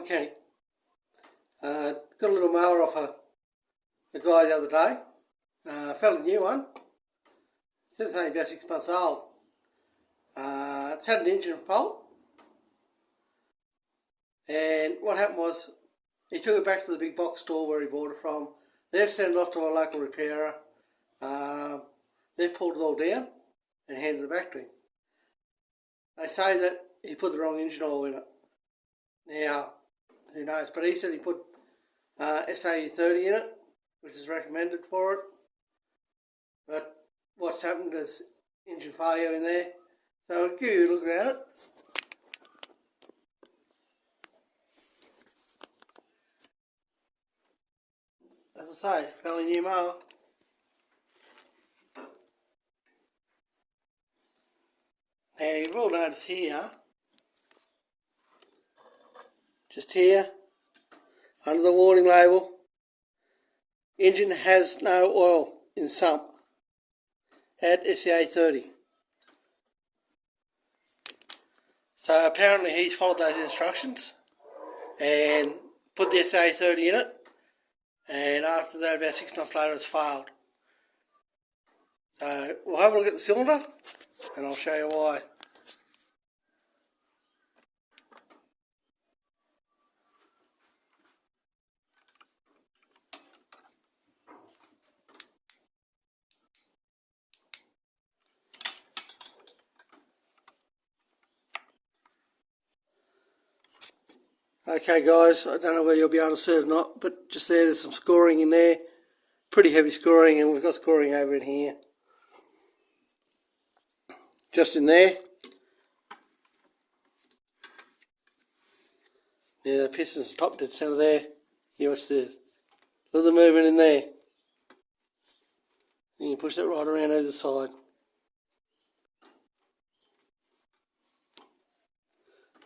mechanic. Got a little mower off a guy the other day. Fell a new one. Said it's only about 6 months old. It's had an engine fault. And what happened was, he took it back to the big box store where he bought it from. They've sent it off to a local repairer. They've pulled it all down and handed it back to him. They say that he put the wrong engine oil in it. Now, who knows? But he said he put SA30 in it, which is recommended for it. But what's happened is engine failure in there. So I'll give you a look at it. As I say, fairly new mower. Now you will notice here, just here, under the warning label, engine has no oil in sump at SA30. So apparently he's followed those instructions and put the SA30 in it, and after that, about 6 months later, it's failed. So we'll have a look at the cylinder and I'll show you why. Okay guys, I don't know whether you'll be able to see it or not, but just there's some scoring in there. Pretty heavy scoring, and we've got scoring over in here. Just in there. Yeah, the piston's top dead centre there. You watch this. Look at the movement in there. And you push that right around either side.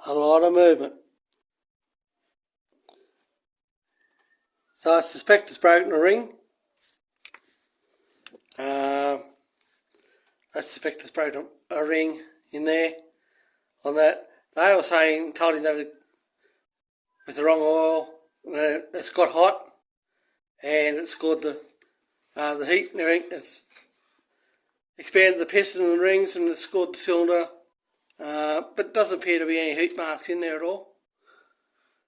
A lot of movement. So I suspect it's broken a ring. I suspect it's broken a ring in there on that. They were saying, told him that with the wrong oil, it's got hot and it scored the heat and everything. It's expanded the piston and the rings and it scored the cylinder, but doesn't appear to be any heat marks in there at all.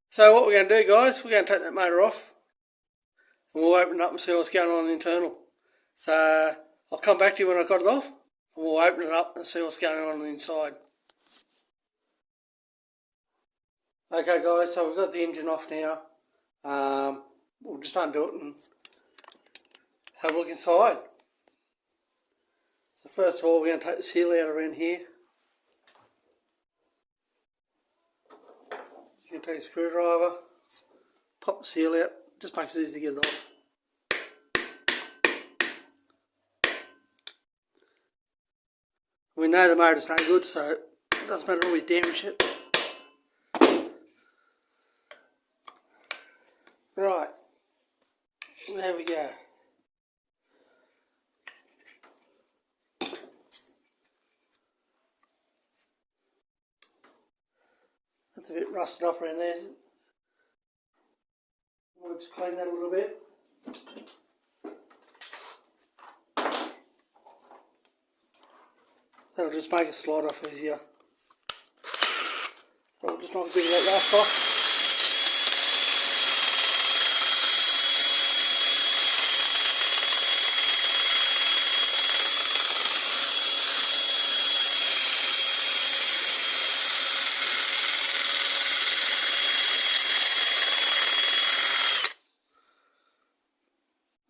So what we're going to do, guys, we're going to take that motor off and we'll open it up and see what's going on in the internal. So I'll come back to you when I've got it off and we'll open it up and see what's going on the inside. Okay guys, so we've got the engine off now. We'll just undo it and have a look inside. So first of all, we're going to take the seal out around here. You can take a screwdriver, pop the seal out, just makes it easy to get it off. We know the motor's no good, so it doesn't matter if we damage it. Right, there we go. That's a bit rusted up around there. We'll just clean that a little bit. That'll just make it slide off easier. So we'll just knock a bit of that rust off.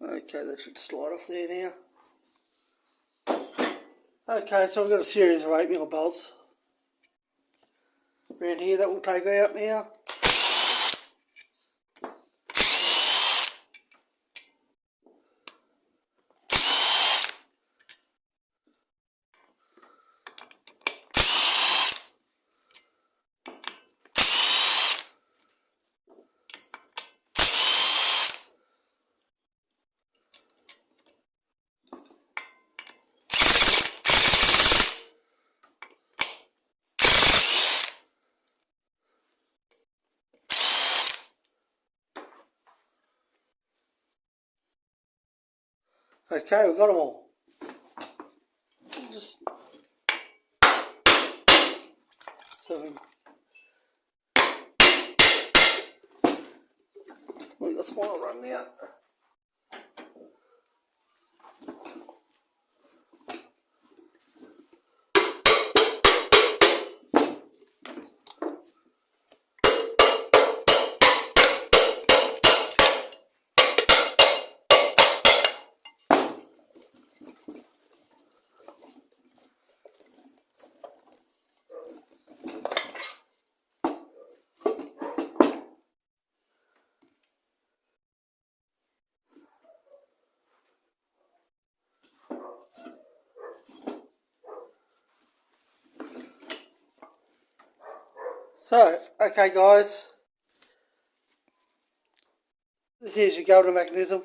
Okay, that should slide off there now. Okay, so we've got a series of 8mm bolts around here that we'll take out now. Okay, we've got them all. Just 7. We've got some more running out. So, okay guys, this is your golden mechanism.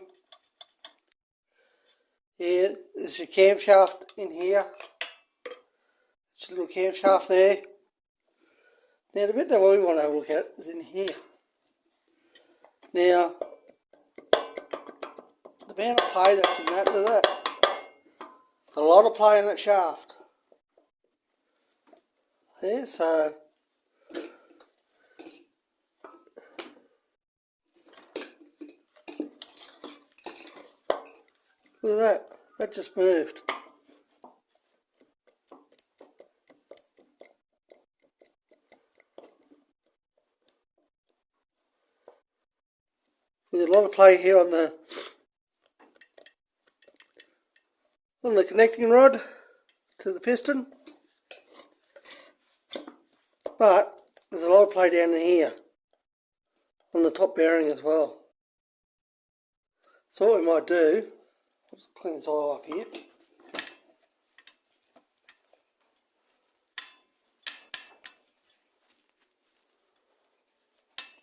Here, there's your camshaft in here. It's a little camshaft there. Now the bit that we want to have a look at is in here. Now, the amount of play that's in that, look at that. A lot of play in that shaft. There, so look at that just moved. There's a lot of play here on the connecting rod to the piston, but there's a lot of play down here on the top bearing as well. So what we might do, let's clean this all up here.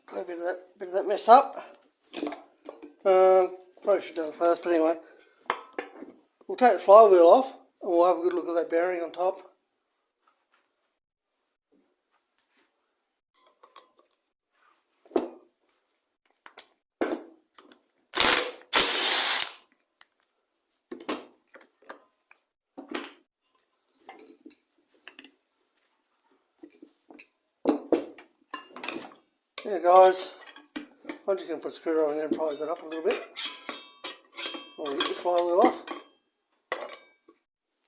Clean a bit of that mess up. Probably should do it first, but anyway. We'll take the flywheel off and we'll have a good look at that bearing on top. Yeah guys, I'm just going to put a screwdriver in there and prise that up a little bit. We'll get this flywheel off.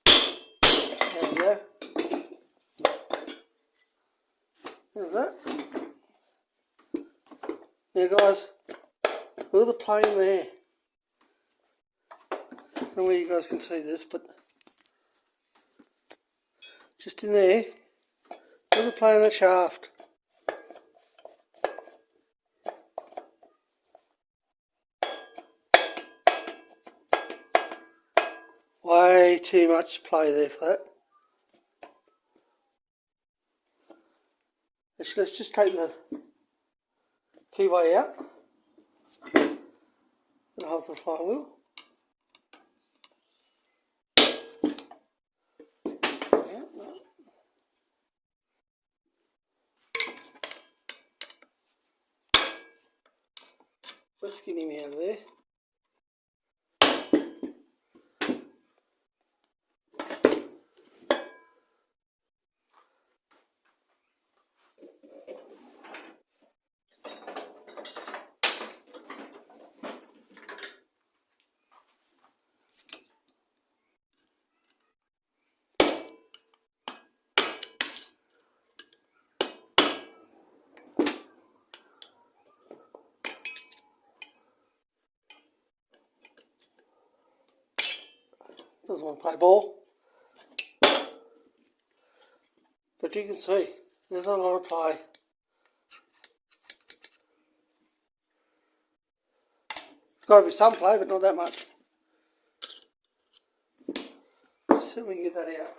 There we go. There's that. Now guys, look at the plane there. I don't know where you guys can see this, but just in there, look at the plane of the shaft. Way too much play there for that. Let's just take the keyway out and hold the flywheel. Let's get him out of there. Doesn't want to play ball, but you can see there's a lot of play. It's got to be some play, but not that much. Let's see if we can get that out.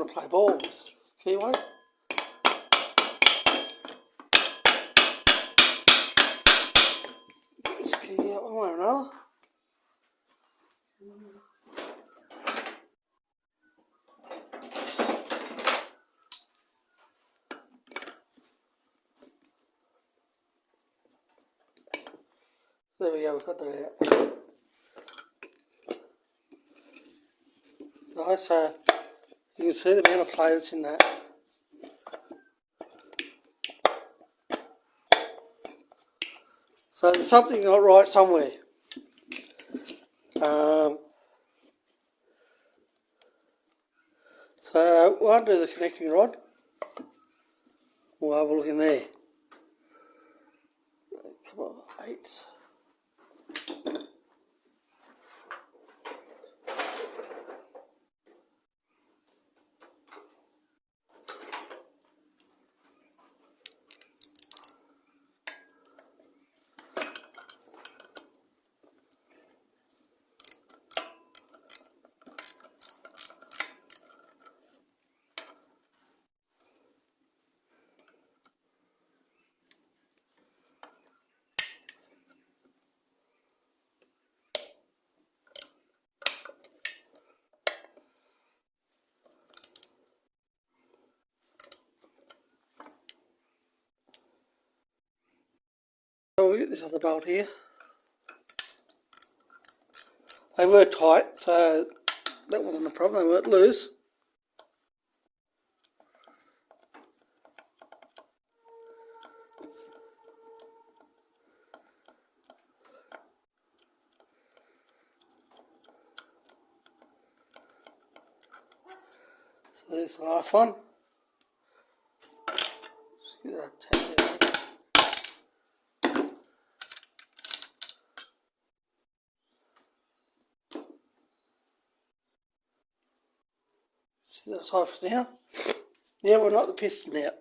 want to play ball with this keyway. Get this key out one way or another. There we go, we've got that out. Nice, so you can see the amount of play that's in that. So there's something not right somewhere. So we'll undo the connecting rod. We'll have a look in there. A couple of eights. So we'll get this other bolt here. They were tight, so that wasn't a problem, they weren't loose. So there's the last one. Just get that tape out. See that side for now. Now we'll knock the piston out.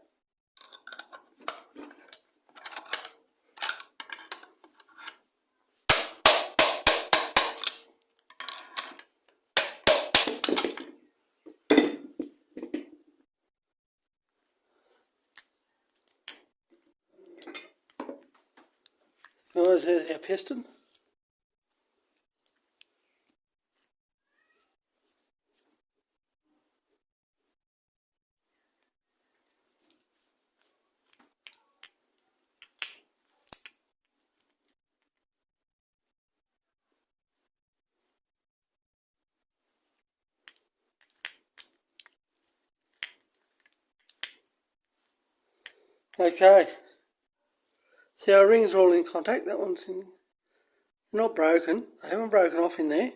Guys, there's our piston. Okay, see our rings are all in contact, that one's in, not broken, they haven't broken off in there.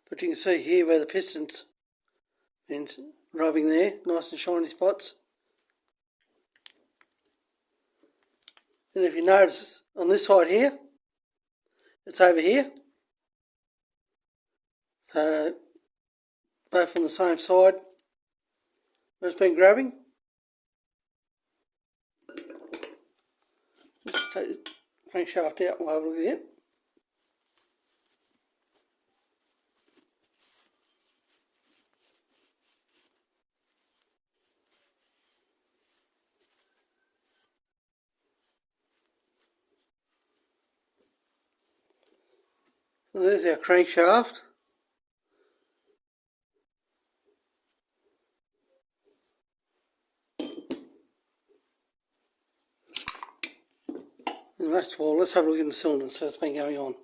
But you can see here where the piston's been rubbing there, nice and shiny spots. And if you notice on this side here, it's over here. So both on the same side. It's been grabbing. Just take the crankshaft out and we'll have a look at it. So there's our crankshaft. And most of all, let's have a look in the cylinder and see what's been going on.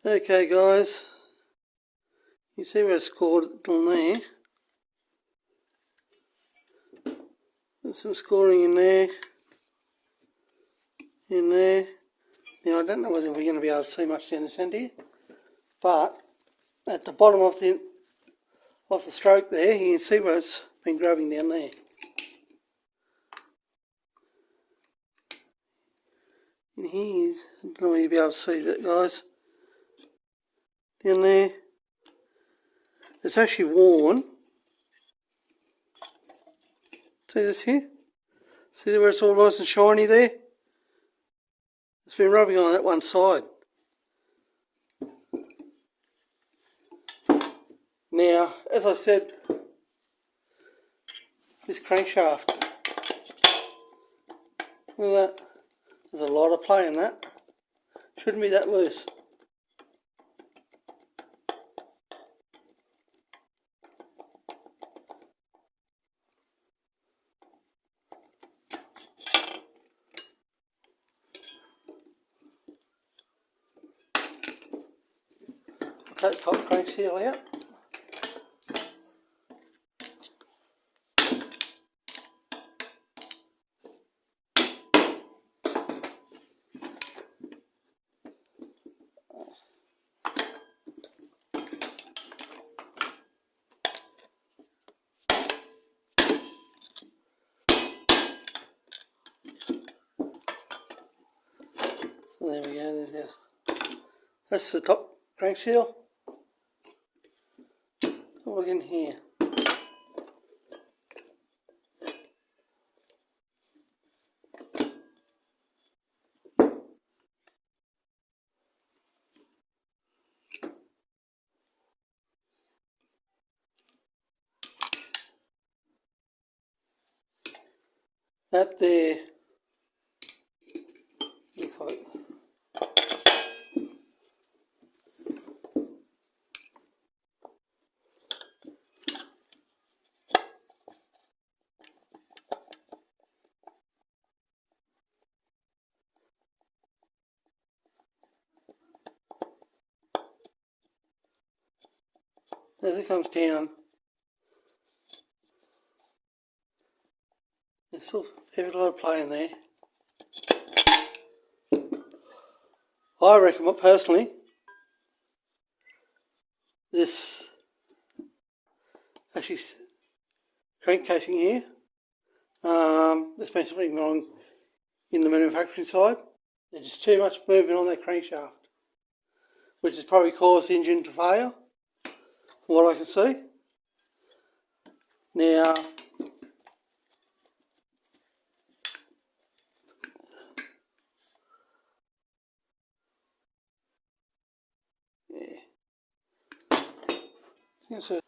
Okay guys, you see where it's scored on there. There's some scoring in there. Now I don't know whether we're going to be able to see much down this end here, but at the bottom of the stroke there, you can see where it's been grabbing down there. In here, I don't know whether you'll be able to see that, guys. Down there, it's actually worn. See this here? See where it's all nice and shiny there? It's been rubbing on that one side. Now, as I said, this crankshaft, look at that, there's a lot of play in that. Shouldn't be that loose. Take the top crank seal out. So there we go, that's the top crank seal. Look in here. That there looks like as it comes down, there's still a lot of play in there. I reckon, personally, this actually crank casing here, there's been something wrong in the manufacturing side. There's just too much movement on that crankshaft, which has probably caused the engine to fail, from what I can see. Now,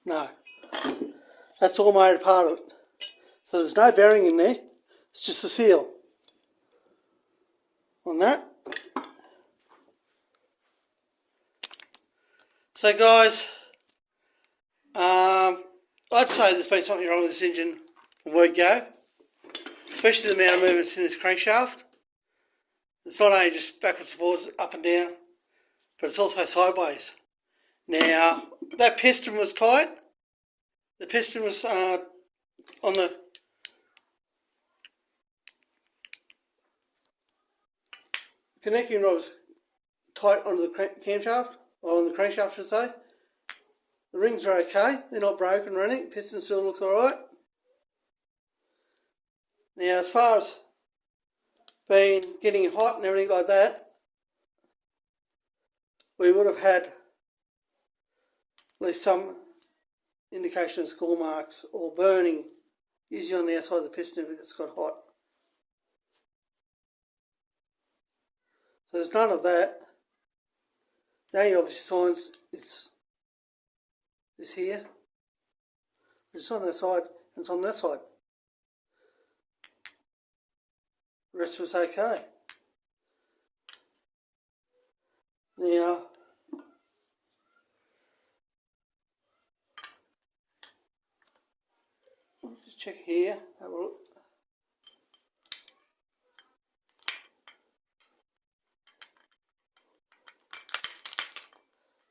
no, that's all made a part of it. So there's no bearing in there, it's just a seal on that. So guys, I'd say there's been something wrong with this engine from word go, especially the amount of movements in this crankshaft. It's not only just backwards and forwards, up and down, but it's also sideways. Now, that piston was tight. The piston was on the connecting rod was tight onto the camshaft, or on the crankshaft, I should say. The rings are okay, they're not broken or anything. Piston still looks alright. Now, as far as being getting hot and everything like that, we would have had at least some indication of score marks or burning, usually on the outside of the piston if it's got hot. So there's none of that. The only obvious signs is this here, which is on that side and it's on that side. The rest was okay. Now, let's just check here, have a look.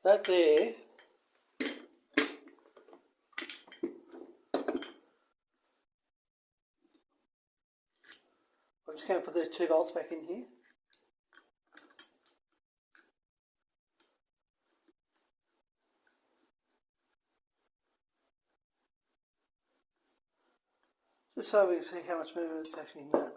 That there, I'm just going to put those 2 volts back in here. Just so we can see how much movement is actually in that.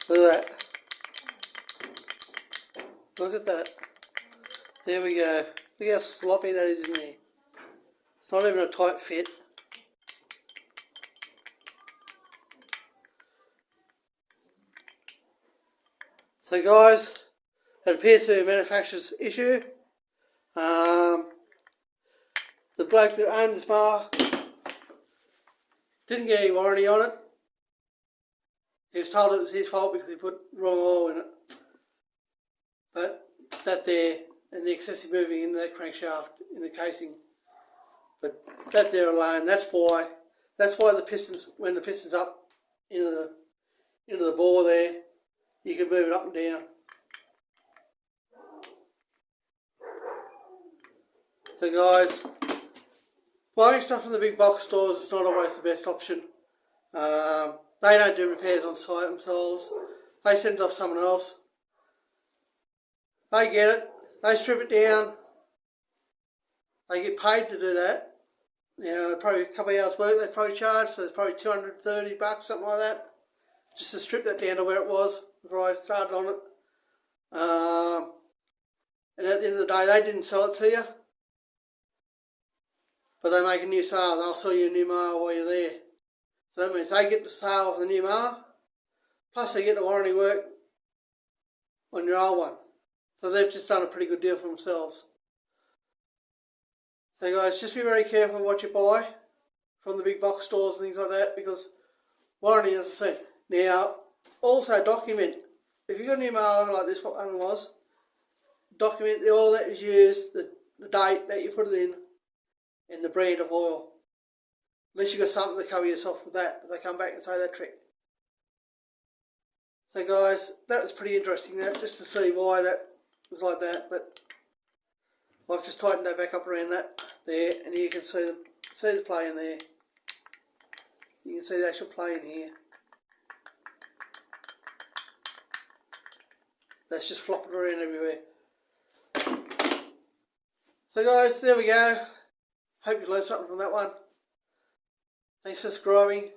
Look at that. Look at that. There we go. Look how sloppy that is in there. It's not even a tight fit. So guys, it appears to be a manufacturer's issue. The bloke that owned this mower didn't get any warranty on it. He was told it was his fault because he put wrong oil in it. But that there, and the excessive moving in that crankshaft in the casing. But that there alone, that's why the pistons, when the piston's up into the bore there, you can move it up and down. So guys, buying stuff from the big box stores is not always the best option. They don't do repairs on site themselves. They send it off someone else. They get it, they strip it down, they get paid to do that. Now, probably a couple of hours work they probably charge, so it's probably $230, something like that, just to strip that down to where it was before I started on it. And at the end of the day, they didn't sell it to you, but they make a new sale. They'll sell you a new mower while you're there. So that means they get the sale of the new mower, plus they get the warranty work on your old one. So they've just done a pretty good deal for themselves. So guys, just be very careful what you buy from the big box stores and things like that, because warranty, as I said. Now, also document, if you've got a new mower like this one was, document the oil that was used, the date that you put it in, and the brand of oil. At least you've got something to cover yourself with that, if they come back and say that trick. So guys, that was pretty interesting, that, just to see why that was like that, but I've just tightened that back up around that there, and you can see the play in there. You can see the actual play in here. That's just flopping around everywhere. So guys, there we go. Hope you learned something from that one. Thanks for subscribing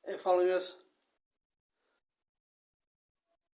and following us.